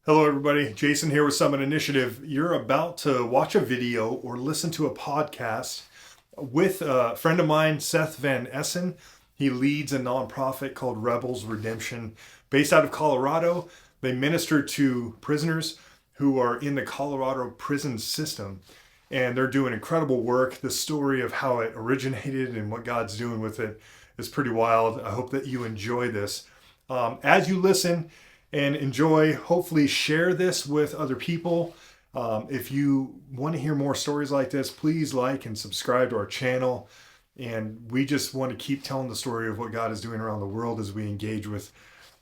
Hello, everybody. Jason here with Summit Initiative. You're about to watch a video or listen to a podcast with a friend of mine, Seth Van Essen. He leads a nonprofit called Rebels Redemption, based out of Colorado. They minister to prisoners who are in the Colorado prison system, and they're doing incredible work. The story of how it originated and what God's doing with it is pretty wild. I hope that you enjoy this. As you listen, and enjoy. Hopefully, share this with other people. If you want to hear more stories like this, please like and subscribe to our channel. And we just want to keep telling the story of what God is doing around the world as we engage with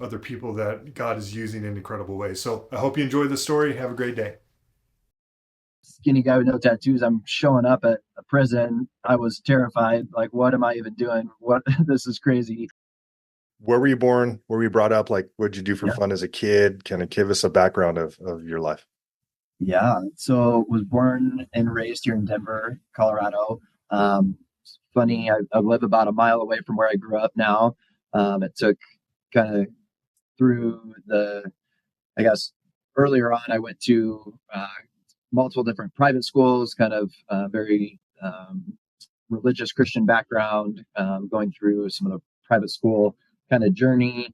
other people that God is using in incredible ways. So I hope you enjoy the story. Have a great day. Skinny guy with no tattoos. I'm showing up at a prison. I was terrified. Like, what am I even doing? What? This is crazy. Where were you born? Where were you brought up? Like, what did you do for Yeah. fun as a kid? Kind of give us a background of your life. Yeah. So was born and raised here in Denver, Colorado. Funny, I live about a mile away from where I grew up now. It took kind of through I guess earlier on, I went to multiple different private schools, kind of very religious Christian background, going through some of the private school kind of journey.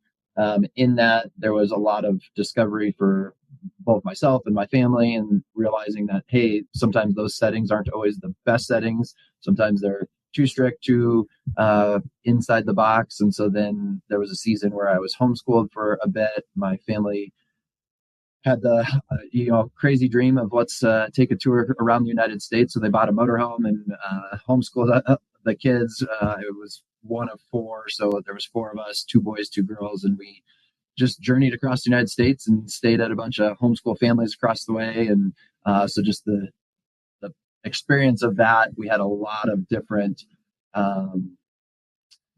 In that, there was a lot of discovery for both myself and my family, and realizing that, hey, sometimes those settings aren't always the best settings. Sometimes they're too strict, too inside the box. And so then there was a season where I was homeschooled for a bit. My family had the crazy dream of let's take a tour around the United States. So they bought a motorhome and homeschooled the kids. It was one of four, so there was four of us, two boys, two girls, and we just journeyed across the United States and stayed at a bunch of homeschool families across the way. And so just the experience of that, we had a lot of different um,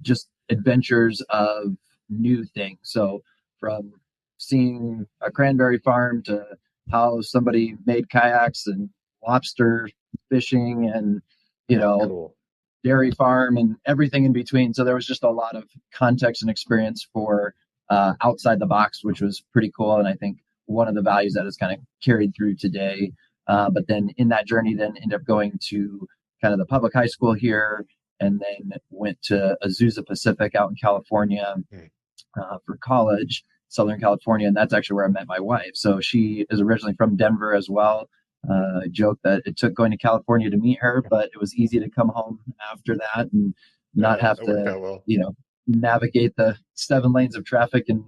just adventures of new things. So from seeing a cranberry farm to how somebody made kayaks and lobster fishing and, Cool. dairy farm and everything in between. So there was just a lot of context and experience for outside the box, which was pretty cool. And I think one of the values that is kind of carried through today. But then in that journey, then ended up going to kind of the public high school here, and then went to Azusa Pacific out in California for college, Southern California. And that's actually where I met my wife. So she is originally from Denver as well. I joke that it took going to California to meet her, but it was easy to come home after that and not have That worked to, out well. navigate the 7 lanes of traffic in,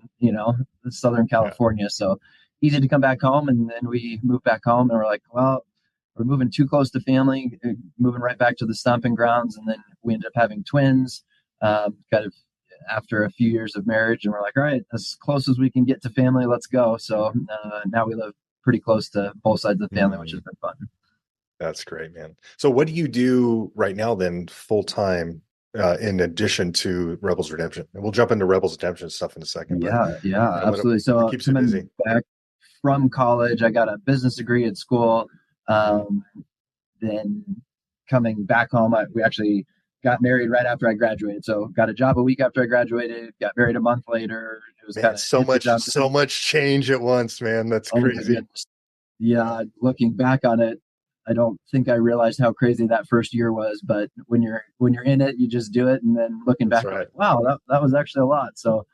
Southern Yeah. California. So easy to come back home. And then we moved back home and we're like, well, we're moving too close to family, moving right back to the stomping grounds. And then we ended up having twins, kind of after a few years of marriage. And we're like, all right, as close as we can get to family, let's go. So now we live pretty close to both sides of the family, which has been fun. That's great, man. So what do you do right now then full time in addition to Rebels Redemption? And we'll jump into Rebels Redemption stuff in a second, but Yeah, yeah, what absolutely. So keeps you coming busy? back from college, I got a business degree at school. Mhm. Um, then coming back home, we actually got married right after I graduated. So got a job a week after I graduated, got married a month later. It was Man, kind of hit the job. so much change at once, man. That's Oh my crazy. goodness. Yeah, looking back on it, I don't think I realized how crazy that first year was. But when you're in it, you just do it, and then looking That's back, I'm right. like, wow, that was actually a lot. So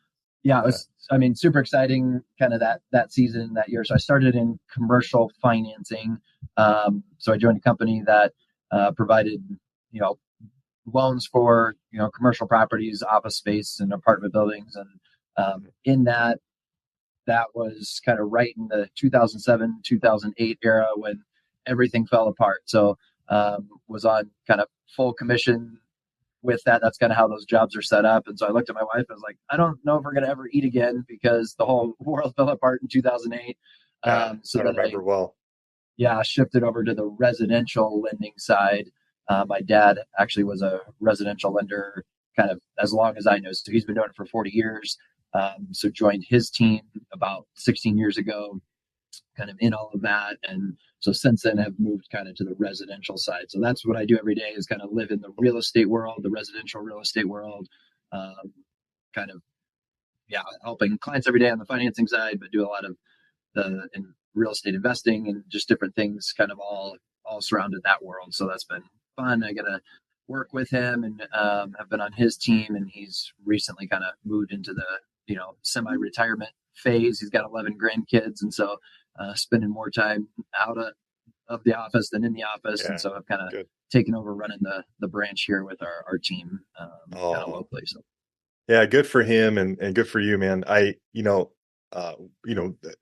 yeah, it Yeah. was. I mean, super exciting, kind of that season that year. So I started in commercial financing. So I joined a company that provided, you know, loans for commercial properties, office space, and apartment buildings, and in that was kind of right in the 2007 2008 era when everything fell apart. So was on kind of full commission with that. That's kind of how those jobs are set up. And so I looked at my wife. I was like, I don't know if we're going to ever eat again because the whole world fell apart in 2008. Yeah, So I then I remember well. yeah shifted over to the residential lending side. My dad actually was a residential lender kind of as long as I know. So he's been doing it for 40 years. So joined his team about 16 years ago, kind of in all of that. And so since then have moved kind of to the residential side. So that's what I do every day is kind of live in the real estate world, the residential real estate world, um, kind of, yeah, helping clients every day on the financing side, but do a lot of in real estate investing and just different things, kind of all surrounded that world. So that's been fun. I get to work with him and have been on his team, and he's recently kind of moved into the semi-retirement phase. He's got 11 grandkids, and so spending more time out of the office than in the office. And Yeah. so I've kind of Good. taken over running the branch here with our team kind of Oh, locally. So yeah, good for him and good for you, man. Uh,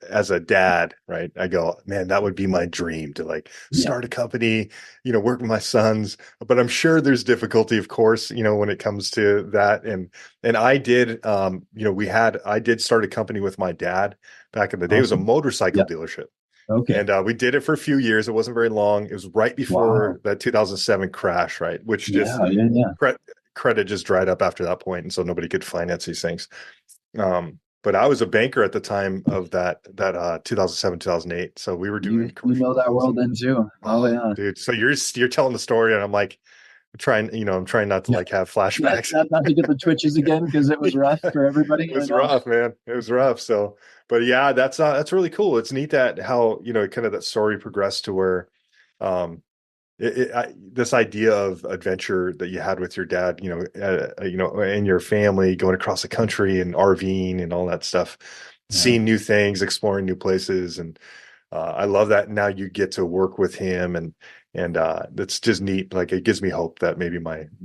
as a dad, right? I go, man, that would be my dream to like yeah, start a company, work with my sons. But I'm sure there's difficulty, of course, when it comes to that. And I did, I did start a company with my dad back in the day. It was a awesome. motorcycle Yeah. dealership. Okay. And we did it for a few years. It wasn't very long. It was right Wow. before that 2007 crash, right? Which just Yeah. Yeah. Yeah. credit just dried up after that point, and so nobody could finance these things. But I was a banker at the time of that 2007 2008, so we were doing You commercial know that loans. world then too. Oh Oh, yeah. dude! So you're telling the story, and I'm like I'm trying not to Yeah. like have Yeah. flashbacks. Not to get the twitches again because it was rough Yeah, for everybody. it I was know. rough, man. It was rough. So, but yeah, that's really cool. It's neat that how kind of that story progressed to where, um, this idea of adventure that you had with your dad, and your family going across the country and RVing and all that stuff, Yeah. seeing new things, exploring new places, and I love that now you get to work with him, and that's just neat. Like it gives me hope that maybe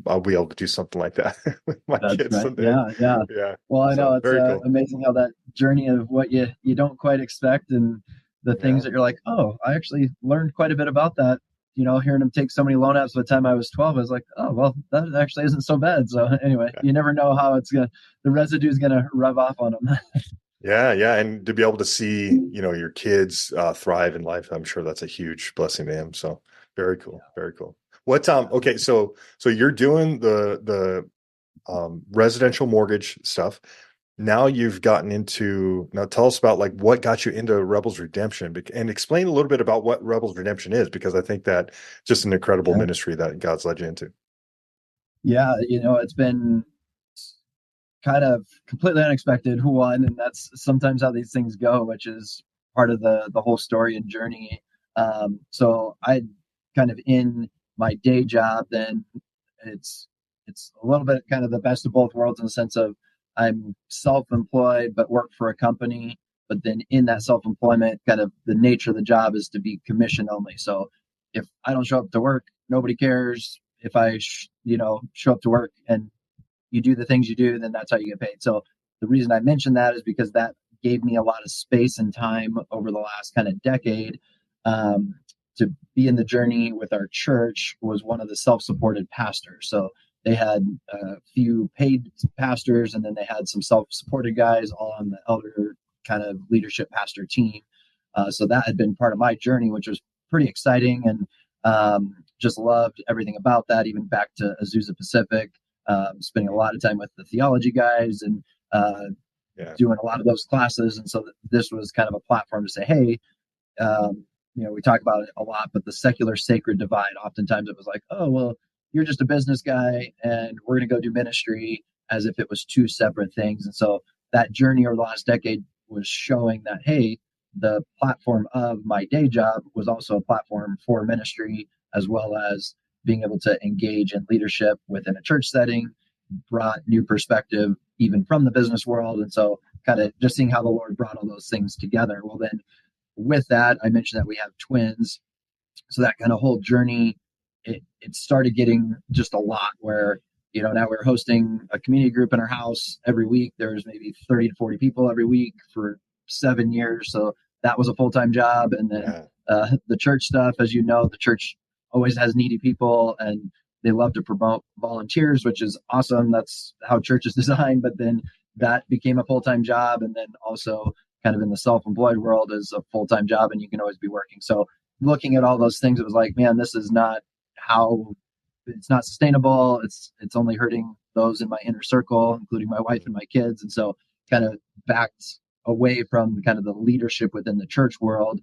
I'll be able to do something like that with my That's kids right. someday. Yeah. Yeah. Yeah, Well, I know so it's very cool. amazing how that journey of what you don't quite expect and the things Yeah, that you're like, oh, I actually learned quite a bit about that. Hearing him take so many loan apps by the time I was 12, I was like, oh, well, that actually isn't so bad. So anyway, yeah. you never know how the residue is gonna rub off on them. Yeah, yeah, and to be able to see, your kids thrive in life, I'm sure that's a huge blessing to him. So very cool, very cool. What okay, so you're doing the residential mortgage stuff. Now you've gotten into now tell us about like what got you into Rebels Redemption and explain a little bit about what Rebels Redemption is, because I think that just an incredible Yeah. ministry that God's led you into. Yeah, it's been kind of completely unexpected who won, and that's sometimes how these things go, which is part of the whole story and journey. So I kind of in my day job, then it's it's a little bit kind of the best of both worlds in the sense of I'm self-employed but work for a company. But then in that self-employment, kind of the nature of the job is to be commission only. So if I don't show up to work, nobody cares. If I show up to work and you do the things you do, then that's how you get paid. So the reason I mentioned that is because that gave me a lot of space and time over the last kind of decade um, to be in the journey with our church. Was one of the self-supported pastors. So they had a few paid pastors, and then they had some self-supported guys all on the elder kind of leadership pastor team. So that had been part of my journey, which was pretty exciting, and just loved everything about that. Even back to Azusa Pacific, spending a lot of time with the theology guys and uh, Yeah. doing a lot of those classes. And so this was kind of a platform to say, hey, we talk about it a lot, but the secular sacred divide, oftentimes it was like, oh, well, you're just a business guy and we're going to go do ministry, as if it was two separate things. And so that journey over the last decade was showing that, hey, the platform of my day job was also a platform for ministry, as well as being able to engage in leadership within a church setting, brought new perspective even from the business world. And so kind of just seeing how the Lord brought all those things together. Well, then with that, I mentioned that we have twins. So that kind of whole journey, it started getting just a lot where, now we're hosting a community group in our house every week. There's maybe 30 to 40 people every week for 7 years. So that was a full-time job. And then Yeah. the church stuff, as you know, the church always has needy people and they love to promote volunteers, which is awesome. That's how church is designed. But then that became a full-time job. And then also kind of in the self-employed world is a full-time job and you can always be working. So looking at all those things, it was like, man, this is not how it's not sustainable. It's only hurting those in my inner circle, including my wife and my kids. And so kind of backed away from kind of the leadership within the church world.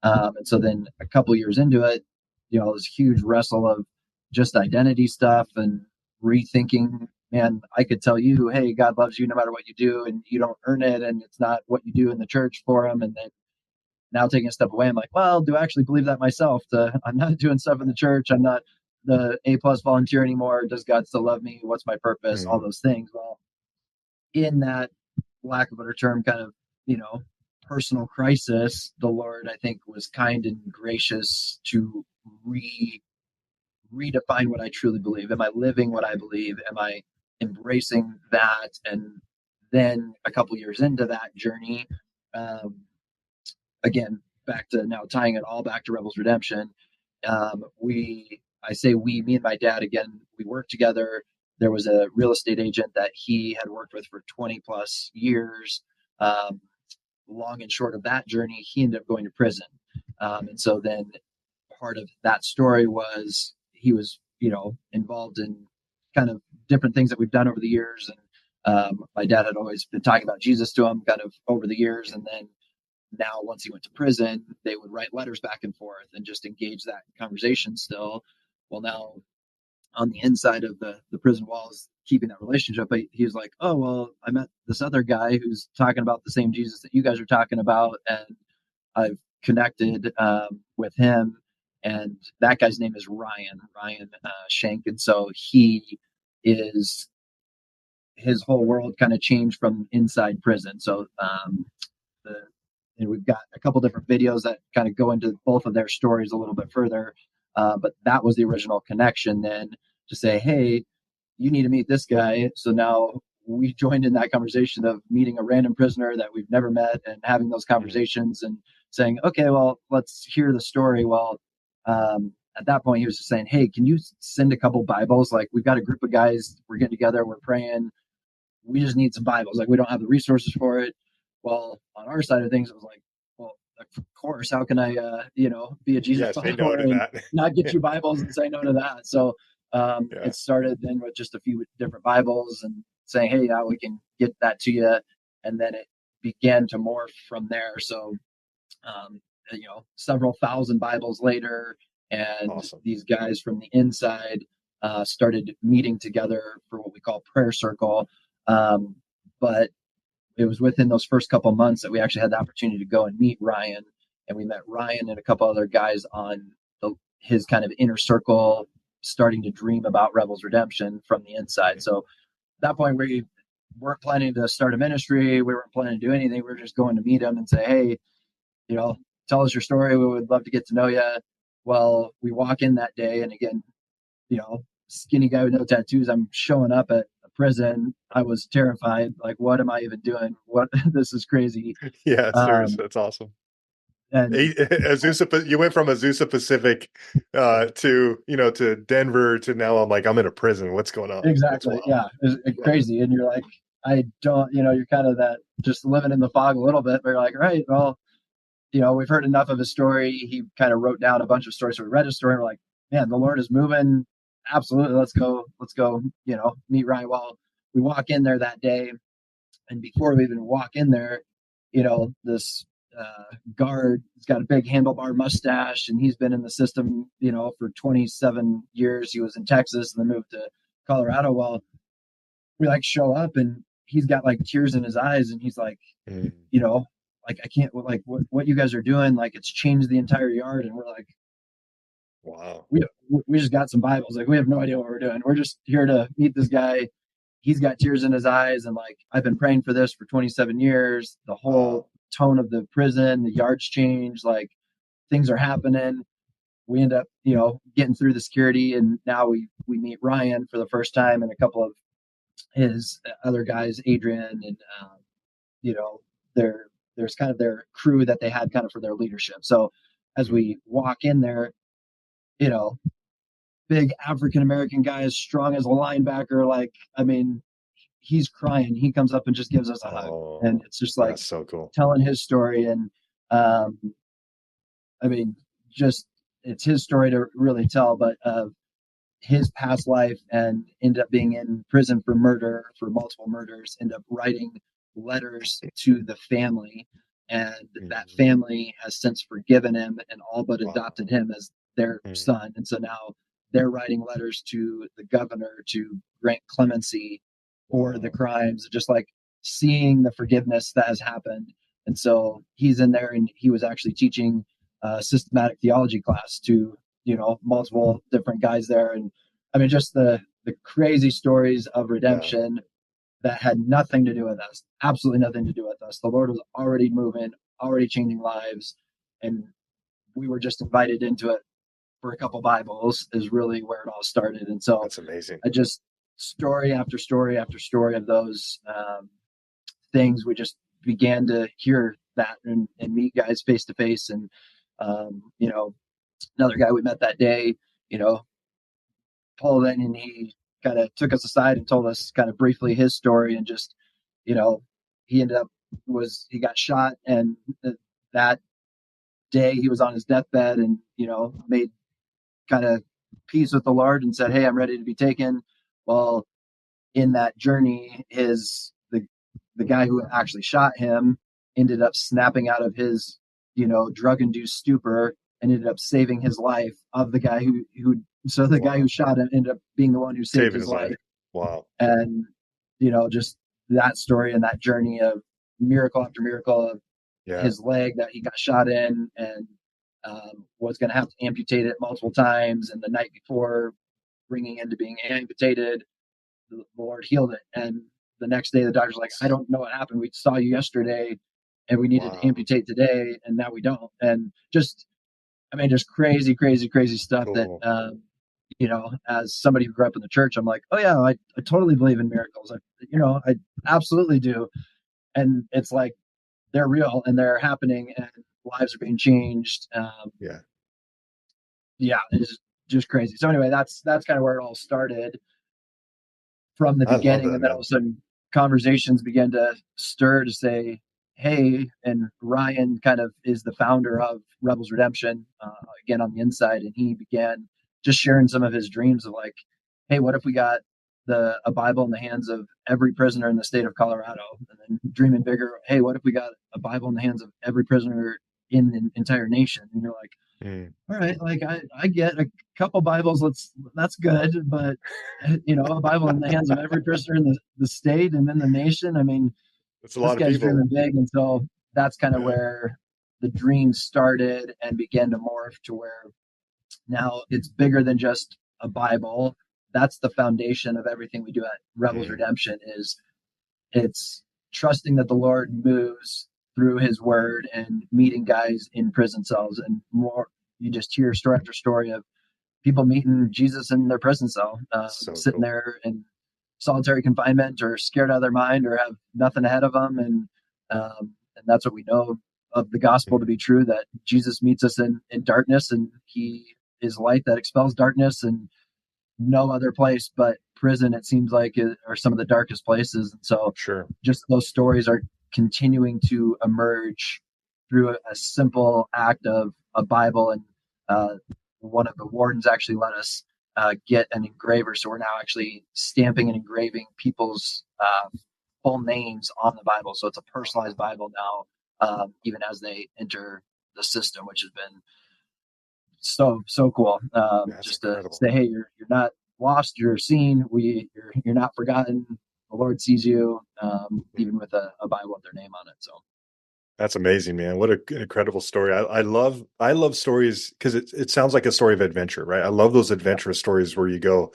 And so then a couple years into it, this huge wrestle of just identity stuff and rethinking, man, I could tell you, hey, God loves you no matter what you do, and you don't earn it, and it's not what you do in the church for him. And then now taking a step away, I'm like, well, do I actually believe that myself? I'm not doing stuff in the church. I'm not the A+ volunteer anymore. Does God still love me? What's my purpose? All Mm. those things. Well, in that, lack of a better term, kind of, personal crisis, the Lord, I think, was kind and gracious to redefine what I truly believe. Am I living what I believe? Am I embracing that? And then a couple years into that journey, um, again, back to now tying it all back to Rebels Redemption. I say we, me and my dad, again, we worked together. There was a real estate agent that he had worked with for 20 plus years. Um, Long and short of that journey, he ended up going to prison. And so then part of that story was he was, involved in kind of different things that we've done over the years. And my dad had always been talking about Jesus to him kind of over the years. And then now, once he went to prison, they would write letters back and forth and just engage that conversation still. Well, now on the inside of the prison walls, keeping that relationship, he was like, oh, well, I met this other guy who's talking about the same Jesus that you guys are talking about. And I've connected with him. And that guy's name is Ryan Shank. And so is his whole world kind of changed from inside prison. So the and we've got a couple different videos that kind of go into both of their stories a little bit further. But that was the original connection then to say, hey, you need to meet this guy. So now we joined in that conversation of meeting a random prisoner that we've never met and having those conversations and saying, okay, well, let's hear the story. Well, at that point, he was just saying, hey, can you send a couple Bibles? Like, we've got a group of guys, we're getting together, we're praying. We just need some Bibles. Like, we don't have the resources for it. Well, on our side of things, it was like, well, of course, how can I, be a Jesus Yeah, say no follower to and that. not get Yeah. you Bibles and say no to that? So Yeah. it started then with just a few different Bibles and saying, hey, yeah, we can get that to you. And then it began to morph from there. So, several thousand Bibles later, and Awesome. these guys from the inside started meeting together for what we call prayer circle. But it was within those first couple of months that we actually had the opportunity to go and meet Ryan. And we met Ryan and a couple other guys on his kind of inner circle, starting to dream about Rebels Redemption from the inside. So at that point, we weren't planning to start a ministry. We weren't planning to do anything. We were just going to meet him and say, hey, tell us your story. We would love to get to know you. Well, we walk in that day, and again, skinny guy with no tattoos. I'm showing up at a prison. I was terrified. Like, what am I even doing? What This is crazy. Yeah, serious. Um, That's awesome. and Azusa, you went from Azusa Pacific to Denver to now I'm in a prison. What's going on? That's exactly, wild. yeah, it's Love it. crazy. And you're like, I don't, you're kind of that just living in the fog a little bit. But you're like, right, well, we've heard enough of his story. He kind of wrote down a bunch of stories. So we read his story. And we're like, man, the Lord is moving. Absolutely. Let's go, meet Ryan. Well, we walk in there that day. And before we even walk in there, this guard has got a big handlebar mustache and he's been in the system, for 27 years. He was in Texas and then moved to Colorado. Well, we like show up and he's got like tears in his eyes and he's like, Mm. like, I can't, like, what you guys are doing, like, it's changed the entire yard. And we're like, Wow. we just got some Bibles. Like, we have no idea what we're doing. We're just here to meet this guy. He's got tears in his eyes. And like, I've been praying for this for 27 years. The whole Wow. tone of the prison, the yards changed, like things are happening. We end up, getting through the security. And now we meet Ryan for the first time and a couple of his other guys, Adrian and, you know, there's kind of their crew that they had kind of for their leadership. So as Mm. we walk in there, you know, big African American guy as strong as a linebacker, like, I mean, he's crying. He comes up and just gives us a hug. And Oh, it's just like that's so cool. telling his story. And um, I mean, just it's his story to really tell, but his past life and ended up being in prison for murder, for multiple murders, ended up writing letters to the family. And that Mhm. family has since forgiven him and all but Wow. adopted him as their Mm. son. And so now they're writing letters to the governor to grant clemency for the Wow. crimes, just like seeing the forgiveness that has happened. And so he's in there, and he was actually teaching a systematic theology class to, multiple different guys there. And I mean, just the crazy stories of Yeah. redemption that had nothing to do with us, absolutely nothing to do with us. The Lord was already moving, already changing lives, and we were just invited into it for a couple Bibles is really where it all started. And so That's amazing. I just story after story after story of those things, we just began to hear that and meet guys face to face. And another guy we met that day, you know, pulled in, and he kind of took us aside and told us kind of briefly his story. And just, you know, he ended up he got shot, and that day he was on his deathbed, and made kind of peace with the Lord and said, "Hey, I'm ready to be taken." Well, in that journey, the guy who actually shot him ended up snapping out of his drug induced stupor and ended up saving his life of the guy who so the guy Wow. who shot him ended up being the one who saved Saving his his life. life. Wow. And just that story and that journey of miracle after miracle of Yeah. his leg that he got shot in, and was going to have to amputate it multiple times, and the night before bringing into being amputated, the Lord healed it. And the next day, the doctor's like, "I don't know what happened. We saw you yesterday, and we needed to Wow. amputate today, and now we don't." And just, I mean, just crazy, crazy, crazy stuff that, Cool. as somebody who grew up in the church, I'm like, "Oh yeah, I totally believe in miracles. I absolutely do." And it's like they're real and they're happening, and lives are being changed. Yeah. Yeah, it's just crazy. So anyway, that's kind of where it all started from the I love beginning. that, And then all of man. a sudden conversations began to stir to say, "Hey," and Ryan kind of is the founder of Rebels Redemption, again on the inside, and he began just sharing some of his dreams of like, "Hey, what if we got a Bible in the hands of every prisoner in the state of Colorado?" And then dreaming bigger, "Hey, what if we got a Bible in the hands of every prisoner in the entire nation?" And you're like, Mm. "All right, like I get a couple Bibles, that's good, but a Bible in the hands of every prisoner in the state and then the nation. I mean, That's a this lot of guy's people. dreaming big." And so that's kind of Yeah. where the dream started and began to morph to where now it's bigger than just a Bible. That's the foundation of everything we do at Rebels Mm. Redemption. Is it's trusting that the Lord moves through his word and meeting guys in prison cells. And more, you just hear story after story of people meeting Jesus in their prison cell, So sitting cool. there in solitary confinement or scared out of their mind or have nothing ahead of them. And that's what we know of the gospel to Mm. be true, that Jesus meets us in darkness, and he is light that expels darkness. And no other place but prison, it seems like, are some of the darkest places. And so Sure. just those stories are continuing to emerge through a simple act of a Bible. And one of the wardens actually let us get an engraver. So we're now actually stamping and engraving people's full names on the Bible. So it's a personalized Bible now, even as they enter the system, which has been so cool. That's Just to incredible. say, "Hey, you're not lost. You're seen. You're not forgotten. The Lord sees you," Mm. even with a Bible with their name on it. So That's amazing, man. What an incredible story. I love stories because it sounds like a story of adventure, right? I love those yeah, adventurous stories where you go,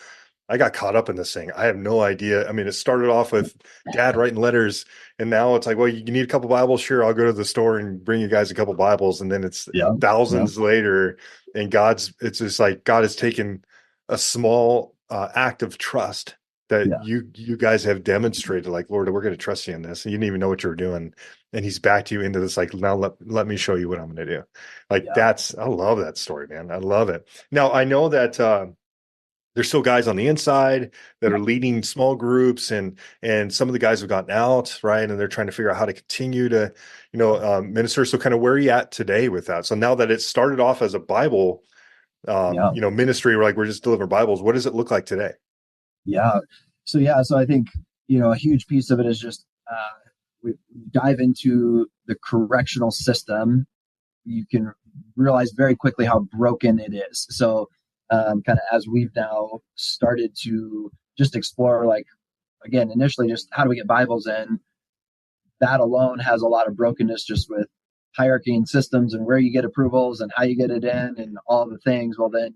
I got caught up in this thing. I have no idea. I mean, it started off with dad writing letters, and now it's like, well, you need a couple Bibles. Sure, I'll go to the store and bring you guys a couple Bibles. And then it's yeah, yeah, thousands later, and it's just like God has taken a small act of trust that yeah, you guys have demonstrated, like, Lord, we're going to trust you in this. And you didn't even know what you were doing. And he's backed you into this, like, now let me show you what I'm going to do. Like, yeah, I love that story, man. I love it. Now, I know that there's still guys on the inside that yeah, are leading small groups, and some of the guys have gotten out, right? And they're trying to figure out how to continue to, minister. So kind of where are you at today with that? So now that it started off as a Bible, yeah, ministry, like we're just delivering Bibles, what does it look like today? yeah. So I think a huge piece of it is just we dive into the correctional system. You can realize very quickly how broken it is. So, kind of as we've now started to just explore, like, again, initially, just how do we get Bibles in? that alone has a lot of brokenness just with hierarchy and systems and where you get approvals and how you get it in and all the things. Well, then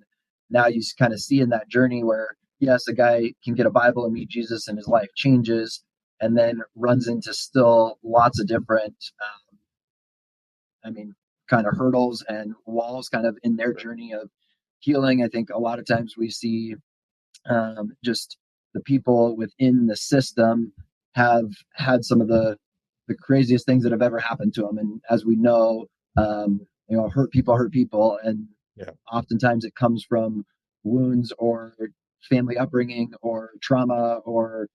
now you kind of see in that journey where, yes, a guy can get a Bible and meet Jesus and his life changes, and then runs into still lots of different, I mean, kind of hurdles and walls kind of in their journey of healing. I think a lot of times we see just the people within the system have had some of the craziest things that have ever happened to them. And as we know, hurt people, and Yeah. oftentimes it comes from wounds or family upbringing or trauma or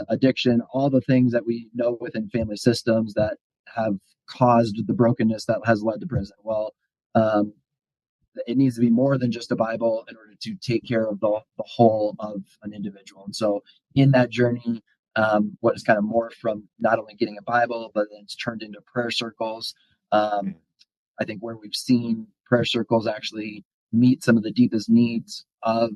addiction, all the things that we know within family systems that have caused the brokenness that has led to prison. Well, um, it needs to be more than just a Bible in order to take care of the whole of an individual. And so, in that journey, what is kind of morphed from not only getting a Bible, but then it's turned into prayer circles. Um, I think where we've seen prayer circles actually meet some of the deepest needs of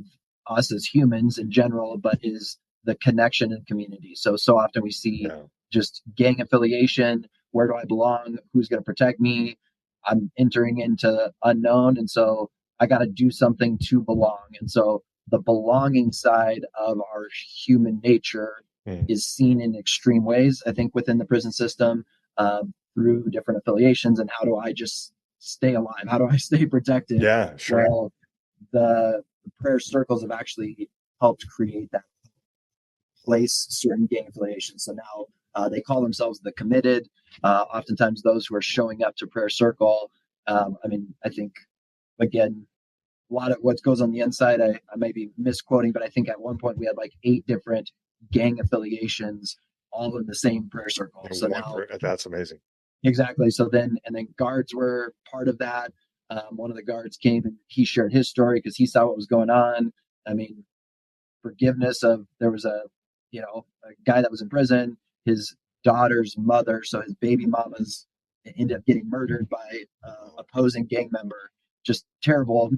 us as humans in general, but is the connection and community. So often we see Yeah. just gang affiliation. Where do I belong? Who's going to protect me? I'm entering into unknown. And so I got to do something to belong. And so the belonging side of our human nature is seen in extreme ways, I think, within the prison system, through different affiliations. And how do I just stay alive? How do I stay protected? Yeah, sure. Well, the prayer circles have actually helped create that place certain gang affiliations. So now they call themselves the committed. Oftentimes, those who are showing up to prayer circle. I think again, a lot of what goes on the inside. I may be misquoting, but I think at one point we had like 8 different gang affiliations, all in the same prayer circle. So now, That's amazing. exactly. So then, and then guards were part of that. One of the guards came and he shared his story because he saw what was going on. I mean, forgiveness of there was a guy that was in prison, his daughter's mother, so his baby mama's ended up getting murdered by opposing gang member. Just terrible.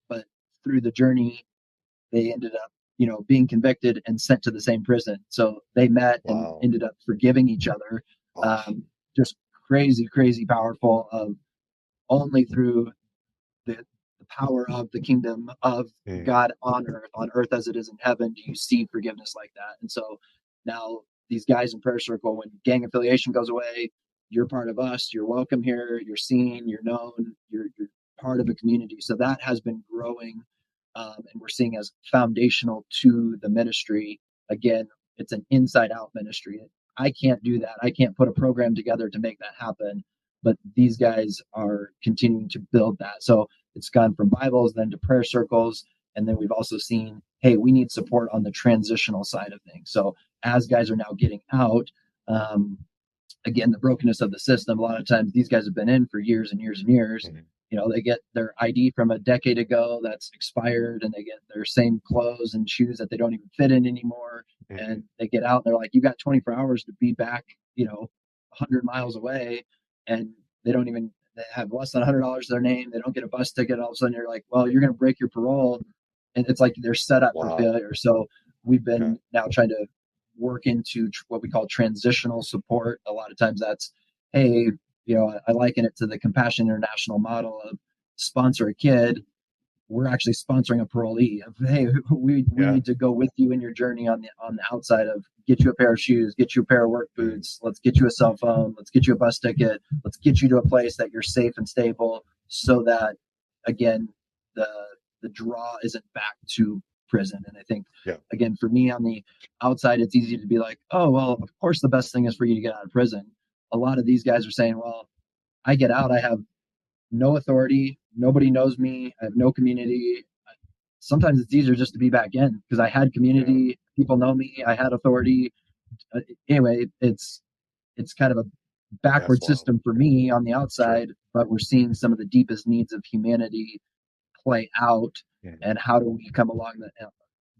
But through the journey, they ended up being convicted and sent to the same prison. So they met and Wow. ended up forgiving each other. Just crazy powerful, of only through the power of the kingdom of God on earth as it is in heaven, do you see forgiveness like that. And so now these guys in prayer circle, when gang affiliation goes away, you're part of us, you're welcome here, you're seen, you're known, you're part of a community. So that has been growing, and we're seeing as foundational to the ministry. Again, it's an inside out ministry. I can't do that. I can't put a program together to make that happen, but these guys are continuing to build that. So it's gone from Bibles then to prayer circles. And then we've also seen, hey, we need support on the transitional side of things. So as guys are now getting out, again, the brokenness of the system, a lot of times these guys have been in for years and years and years. They get their ID from a decade ago that's expired, and they get their same clothes and shoes that they don't even fit in anymore. And they get out and they're like, you got 24 hours to be back, 100 miles away. And they don't even, they have less than $100 to their name. They don't get a bus ticket. All of a sudden you're like, well, you're going to break your parole. And it's like they're set up for failure. So we've been now trying to work into what we call transitional support. A lot of times that's, hey, I liken it to the Compassion International model of sponsor a kid. We're actually sponsoring a parolee of, hey, we need to go with you in your journey on the outside of get you a pair of shoes, get you a pair of work boots, let's get you a cell phone, let's get you a bus ticket, let's get you to a place that you're safe and stable, so that again the draw isn't back to prison. And I think again, for me on the outside, it's easy to be like, oh well, of course the best thing is for you to get out of prison. A lot of these guys are saying, well, I get out, I have no authority, nobody knows me, I have no community. Sometimes it's easier just to be back in because I had community, people know me, I had authority. Anyway, it's kind of a backward system for me on the outside, but we're seeing some of the deepest needs of humanity play out, and how do we come along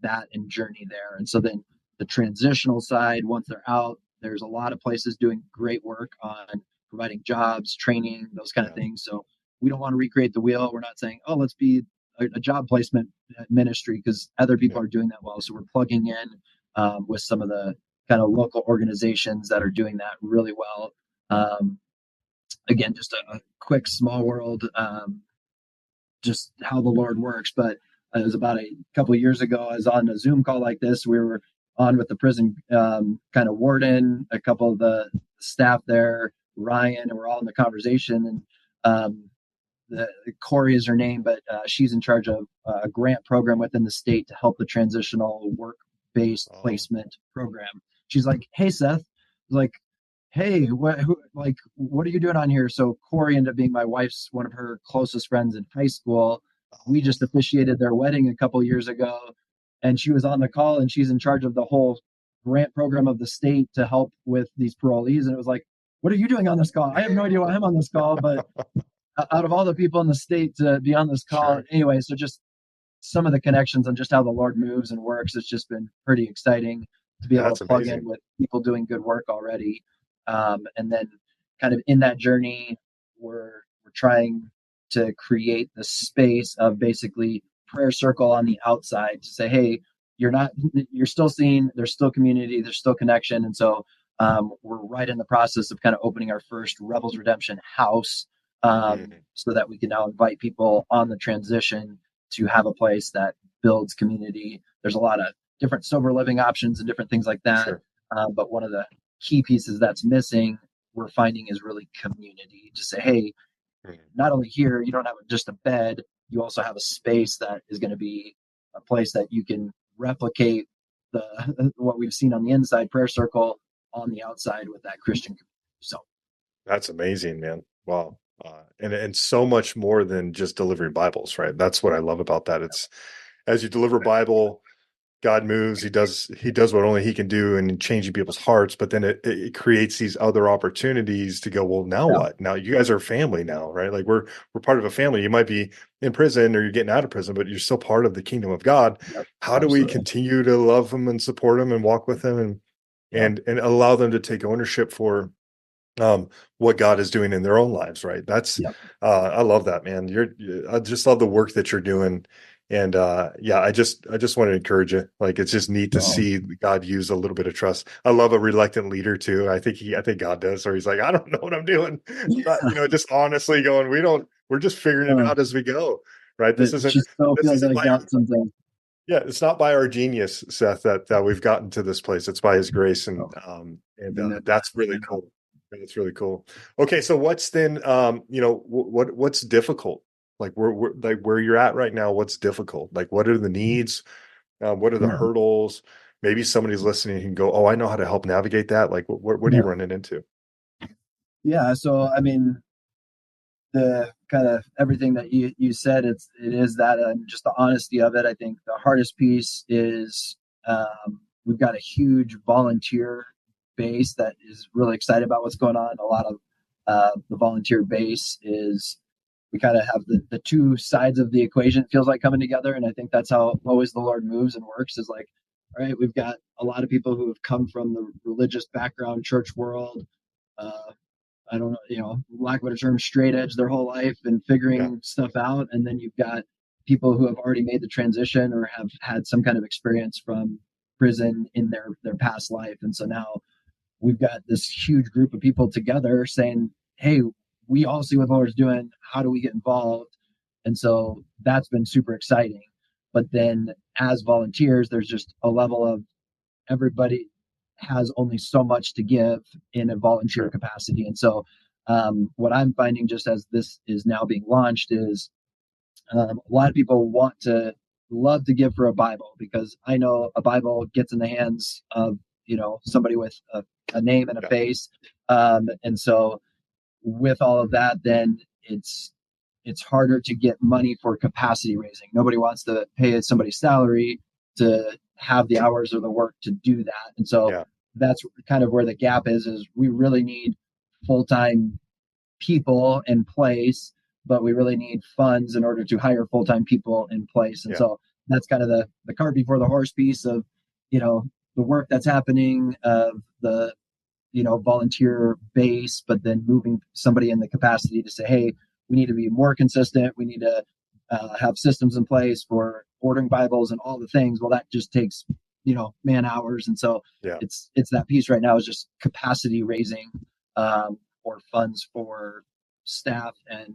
that and journey there. And so then the transitional side, once they're out, there's a lot of places doing great work on providing jobs, training, those kind of things. So we don't want to recreate the wheel. We're not saying, oh, let's be a job placement ministry, because other people are doing that well. So we're plugging in with some of the kind of local organizations that are doing that really well. Um, Again, just a quick small world, just how the Lord works. But it was about a couple of years ago. I was on a Zoom call like this. We were on with the prison kind of warden, a couple of the staff there, Ryan, and we're all in the conversation. And Corey is her name, but she's in charge of a grant program within the state to help the transitional work-based Oh, placement program. She's like, "Hey, Seth," like, "Hey, what are you doing on here?" So Corey ended up being my wife's one of her closest friends in high school. We oh, just officiated their wedding a couple years ago, and she was on the call, and she's in charge of the whole grant program of the state to help with these parolees. And it was like, "What are you doing on this call?" I have no idea why I'm on this call, but out of all the people in the state to be on this call sure. anyway. So just some of the connections and just how the Lord moves and works, it's just been pretty exciting to be able That's to plug in amazing. with people doing good work already. And then kind of in that journey, we're trying to create the space of basically prayer circle on the outside to say, hey, you're still seen, there's still community, there's still connection. And so we're right in the process of kind of opening our first Rebels Redemption house, Mm, so that we can now invite people on the transition to have a place that builds community. There's a lot of different sober living options and different things like that. sure. But one of the key pieces that's missing, we're finding, is really community. To say, hey, Mm, not only here, you don't have just a bed, you also have a space that is going to be a place that you can replicate the what we've seen on the inside, prayer circle, on the outside with that Christian community. So that's amazing, man. Wow. And so much more than just delivering Bibles, right? That's what I love about that. It's as you deliver Bible, God moves. He does what only he can do in changing people's hearts. But then it creates these other opportunities to go, well, now yeah, what? Now you guys are family now, right? Like we're part of a family. You might be in prison or you're getting out of prison, but you're still part of the kingdom of God. yep, How do we absolutely, continue to love them and support them and walk with them and yep, and allow them to take ownership for what God is doing in their own lives, right? That's yep. I love that, man. I just love the work that you're doing. And yeah, I just want to encourage you. Like it's just neat to So, see God use a little bit of trust. I love a reluctant leader too. I think God does, or he's like, I don't know what I'm doing. But just honestly going, we're just figuring it uh, out as we go. Right. This it isn't just so this feels isn't like by that sometimes. yeah, it's not by our genius, Seth, that we've gotten to this place. It's by his grace, and So, and amen to that's that. really cool. That's really cool. Okay, so what's then what's difficult? Like where you're at right now, what's difficult? Like what are the needs? What are the Yeah, hurdles? Maybe somebody's listening and can go, "Oh, I know how to help navigate that." Like what are you yeah, running into? yeah. So I mean, the kind of everything that you said, it is that, just the honesty of it. I think the hardest piece is, we've got a huge volunteer base that is really excited about what's going on. A lot of the volunteer base is, we kind of have the two sides of the equation, it feels like, coming together. And I think that's how always the Lord moves and works, is like, all right, we've got a lot of people who have come from the religious background, church world, uh, I don't know, lack of a better term, straight edge their whole life and Yeah, figuring stuff out. And then you've got people who have already made the transition or have had some kind of experience from prison in their past life. And so now we've got this huge group of people together saying, hey, we all see what the Lord's doing. How do we get involved? And so that's been super exciting. But then as volunteers, there's just a level of, everybody has only so much to give in a volunteer sure. capacity. And so what I'm finding, just as this is now being launched, is a lot of people want to love to give for a Bible, because I know a Bible gets in the hands of somebody with a name and a Yeah, face, and so with all of that, then it's harder to get money for capacity raising. Nobody wants to pay somebody's salary to have the hours or the work to do that. And so yeah, that's kind of where the gap is we really need full-time people in place, but we really need funds in order to hire full-time people in place. And yeah, so that's kind of the cart before the horse piece of, the work that's happening, of the volunteer base, but then moving somebody in the capacity to say, hey, we need to be more consistent. We need to have systems in place for ordering Bibles and all the things. Well, that just takes man hours. And so Yeah. it's that piece right now is just capacity raising, or funds for staff and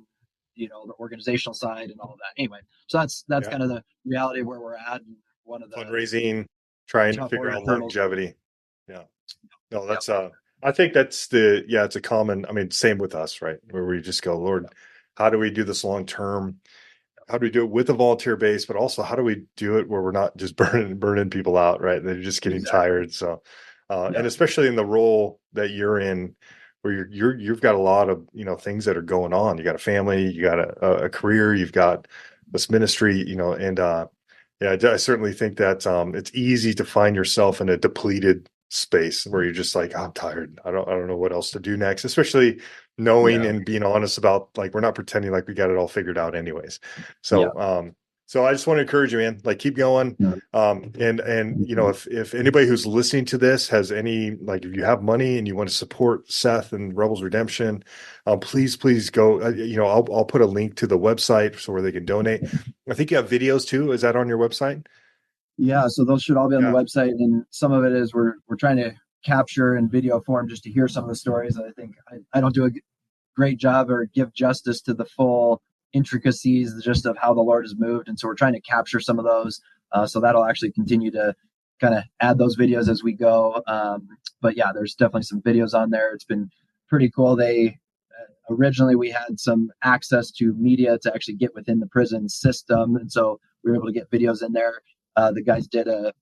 the organizational side and all of that. Anyway, so that's Yeah. kind of the reality of where we're at, and one of the Fundraising, trying to tough figure order out hurdles. longevity. Yeah. No, Yep. that's I think it's a common, I mean, same with us, right? Where we just go, Lord, Yep. how do we do this long term? How do we do it with a volunteer base, but also how do we do it where we're not just burning people out, right? They're just getting Exactly. tired. So, and Yep. especially in the role that you're in, where you've got a lot of things that are going on. You got a family, you got a career, you've got this ministry, and yeah, I certainly think that it's easy to find yourself in a depleted space where you're just like, I'm tired. I don't know what else to do next, especially knowing Yeah. and being honest about, like, we're not pretending like we got it all figured out anyways. Yeah. So, so I just want to encourage you, man, like, keep going. No, And if anybody who's listening to this has any, like, if you have money and you want to support Seth and Rebels Redemption, please go. I'll put a link to the website so where they can donate. I think you have videos too. Is that on your website? yeah, so those should all be on the Yeah. website, and some of it is we're trying to capture in video form just to hear some of the stories. I think I don't do a great job or give justice to the full intricacies just of how the Lord has moved. And so we're trying to capture some of those. So that'll actually continue to kind of add those videos as we go. But yeah, there's definitely some videos on there. It's been pretty cool. They originally we had some access to media to actually get within the prison system, and so we were able to get videos in there. The guys did a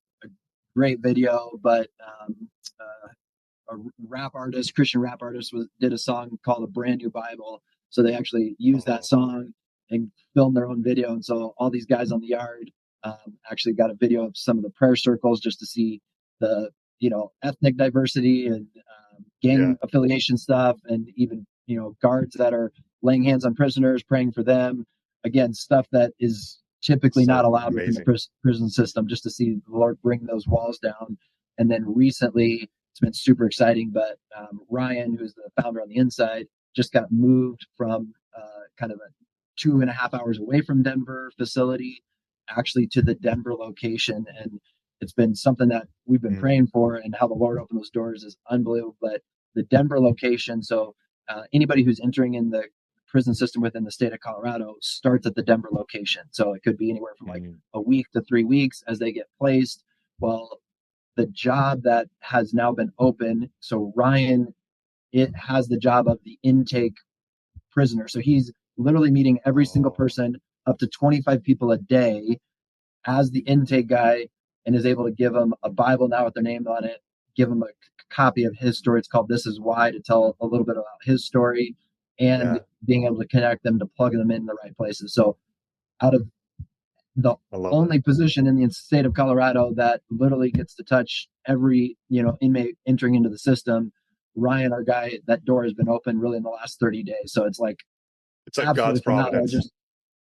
great video, but a rap artist, Christian rap artist, did a song called "A Brand New Bible." So they actually used that Oh, song and filmed their own video. And so all these guys on the yard actually got a video of some of the prayer circles just to see the ethnic diversity and yeah. gang affiliation stuff, and even guards that are laying hands on prisoners, praying for them. Again, stuff that is typically not So allowed within the amazing. prison system. Just to see the Lord bring those walls down. And then recently, it's been super exciting. But Ryan, who's the founder on the inside, just got moved from kind of a 2.5 hours away from Denver facility, actually to the Denver location. And it's been something that we've been Mm, praying for, and how the Lord opened those doors is unbelievable. But the Denver location, so anybody who's entering in the prison system within the state of Colorado starts at the Denver location. So it could be anywhere from like mm. a week to 3 weeks as they get placed. Well, the job that has now been open. So Ryan, it has the job of the intake prisoner. So he's literally meeting every single Oh, person, up to 25 people a day, as the intake guy, and is able to give them a Bible now with their name on it, give them a copy of his story. It's called "This Is Why," to tell a little bit about his story, and yeah. being able to connect them to plug them in the right places. So out of the I love it. only position in the state of Colorado that literally gets to touch every inmate entering into the system. Ryan, our guy, that door has been open really in the last 30 days. So it's like It's like God's absolutely phenomenal. providence. Just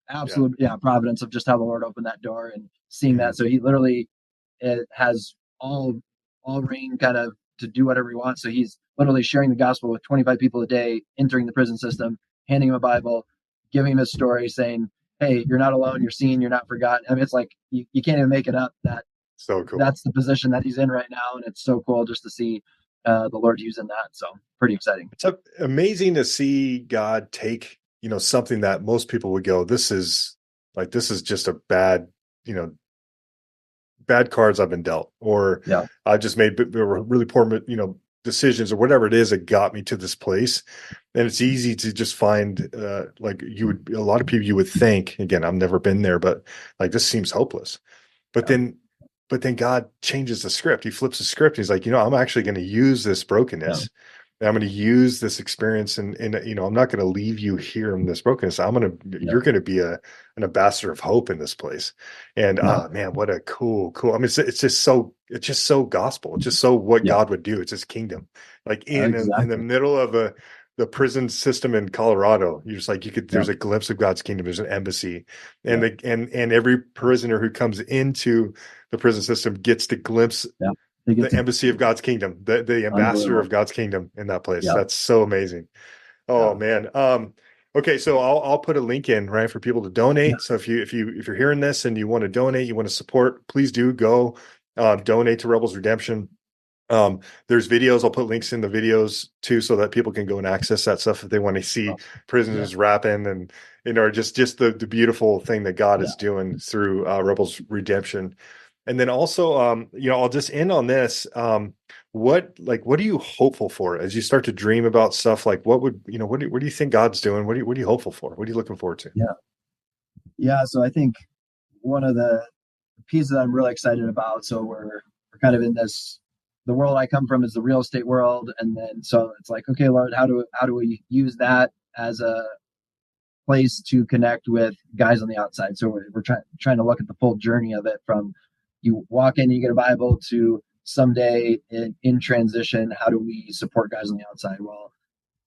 Yeah. absolute, yeah, providence of just how the Lord opened that door and seeing Mm, that. So he literally has all reign kind of to do whatever he wants. So he's literally sharing the gospel with 25 people a day, entering the prison system, handing him a Bible, giving him his story, saying, "Hey, you're not alone. You're seen. You're not forgotten." I mean, it's like you can't even make it up that so cool. that's the position that he's in right now, and it's so cool just to see the Lord using that. So pretty exciting. It's amazing to see God take, something that most people would go, this is just a bad, you know, bad cards I've been dealt, or Yeah, I just made really poor, decisions or whatever it is that got me to this place. And it's easy to just find, like, a lot of people you would think, again, I've never been there, but like, this seems hopeless. But yeah, then God changes the script. He flips the script. He's like, I'm actually going to use this yeah, brokenness. And I'm going to use this experience, and I'm not going to leave you here in this brokenness. yeah, You're going to be an ambassador of hope in this place. And yeah, man, what a cool. I mean, it's just so gospel. It's just so what yeah, God would do. It's his kingdom, like in the exactly. middle of the prison system in Colorado. You're just like, Yeah, there's a glimpse of God's kingdom. There's an embassy, yeah, and every prisoner who comes into the prison system gets to glimpse yeah. They get the to embassy of God's kingdom, the ambassador of unbelievable. God's kingdom in that place. Yeah, That's so amazing. Oh yeah, man. Okay, so I'll put a link in, right, for people to yeah, donate. So if you're hearing this and you want to donate, you want to support, please do go. donate to Rebels Redemption. There's videos. I'll put links in the videos too, so that people can go and access that stuff if they want to see Yeah. prisoners rapping and, just the beautiful thing that God Yeah. is doing through Rebels Redemption. And then also, I'll just end on this. What are you hopeful for as you start to dream about stuff? Like, what do you think God's doing? What are you hopeful for? What are you looking forward to? Yeah. Yeah. So I think one of the pieces that I'm really excited about. So we're kind of in this. The world I come from is the real estate world, and then so it's like, okay, Lord, how do we use that as a place to connect with guys on the outside? So we're trying to look at the full journey of it, from you walk in, you get a Bible, to someday in transition. How do we support guys on the outside? Well,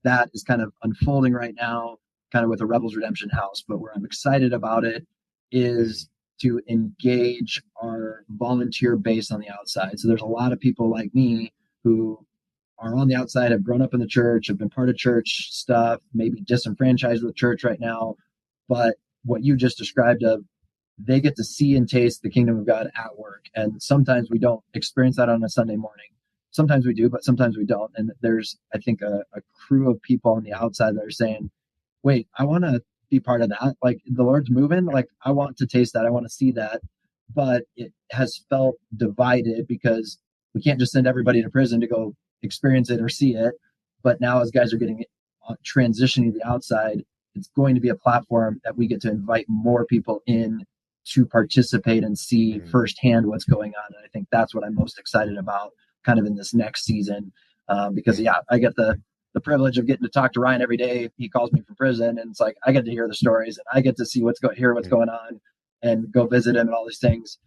that is kind of unfolding right now, kind of with the Rebels Redemption House. But where I'm excited about it is to engage our volunteer base on the outside. So there's a lot of people like me who are on the outside, have grown up in the church, have been part of church stuff, maybe disenfranchised with church right now. But what you just described of, they get to see and taste the kingdom of God at work. And sometimes we don't experience that on a Sunday morning. Sometimes we do, but sometimes we don't. And there's, I think, a crew of people on the outside that are saying, wait, I want to be part of that. Like, the Lord's moving. Like, I want to taste that. I want to see that. But it has felt divided because we can't just send everybody to prison to go experience it or see it. But now, as guys are getting transitioning to the outside, it's going to be a platform that we get to invite more people in to participate and see firsthand what's going on. And I think that's what I'm most excited about kind of in this next season. Because I get the privilege of getting to talk to Ryan every day. He calls me from prison, and it's like, I get to hear the stories, and I get to see hear what's going on, and go visit him and all these things.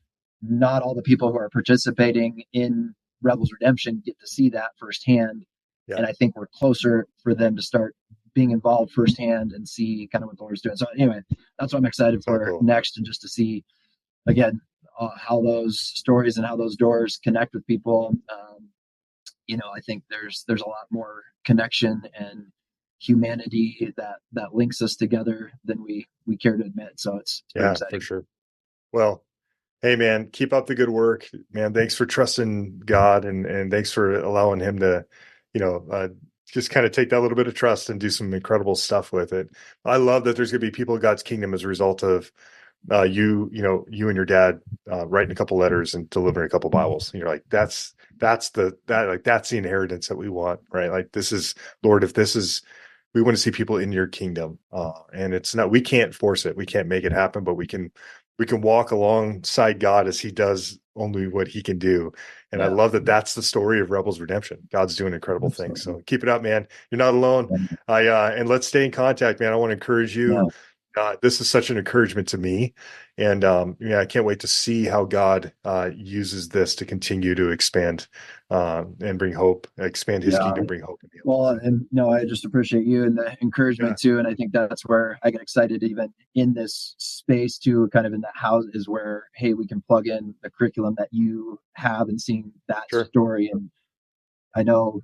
Not all the people who are participating in Rebels Redemption get to see that firsthand. Yeah. And I think we're closer for them to start being involved firsthand and see kind of what the Lord's doing. So anyway, that's what I'm excited for next, and just to see again how those stories and how those doors connect with people. I think there's a lot more connection and humanity that links us together than we care to admit. So it's very exciting. For sure. Well, hey man, keep up the good work, man. Thanks for trusting God, and thanks for allowing him to, just kind of take that little bit of trust and do some incredible stuff with it. I love that there's going to be people in God's kingdom as a result of you and your dad writing a couple letters and delivering a couple Bibles. And you're like, that's the inheritance that we want, right? Like, this is, Lord, we want to see people in your kingdom. And it's not, we can't force it. We can't make it happen, but we can walk alongside God as he does only what he can do. And I love that that's the story of Rebels Redemption. God's doing incredible things. So keep it up, man. You're not alone. And let's stay in contact, man. I want to encourage you. This is such an encouragement to me. And I can't wait to see how God uses this to continue to expand and bring hope, expand his kingdom, bring hope. Well, and no, I just appreciate you and the encouragement too. And I think that's where I get excited, even in this space too, kind of in that house, is where, hey, we can plug in the curriculum that you have and seeing that story. And I know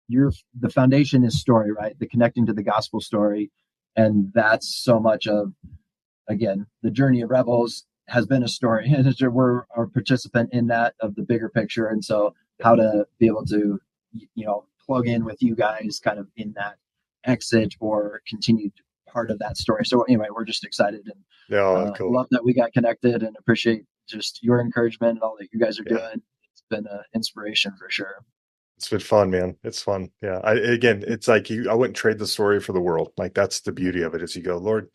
the foundation is story, right? The connecting to the gospel story. And that's so much of, again, the journey of Rebels has been a story, and we're a participant in that, of the bigger picture. And so how to be able to, plug in with you guys kind of in that exit or continued part of that story. So anyway, we're just excited, and cool. Love that we got connected, and appreciate just your encouragement and all that you guys are doing. It's been an inspiration for sure. It's been fun, man. It's fun. Yeah. It's like I wouldn't trade the story for the world. Like, that's the beauty of it, is you go, Lord,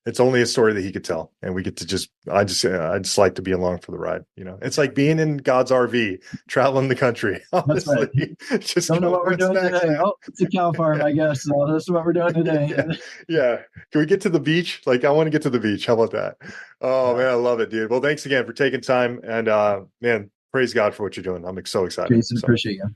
it's only a story that he could tell. And we get to I just like to be along for the ride. It's like being in God's RV, traveling the country. Honestly, just don't know what we're doing today. Oh, it's a cow farm, I guess. So this is what we're doing today. Yeah. Can we get to the beach? Like, I want to get to the beach. How about that? Oh man, I love it, dude. Well, thanks again for taking time, and man, praise God for what you're doing. I'm so excited. Jason, appreciate you.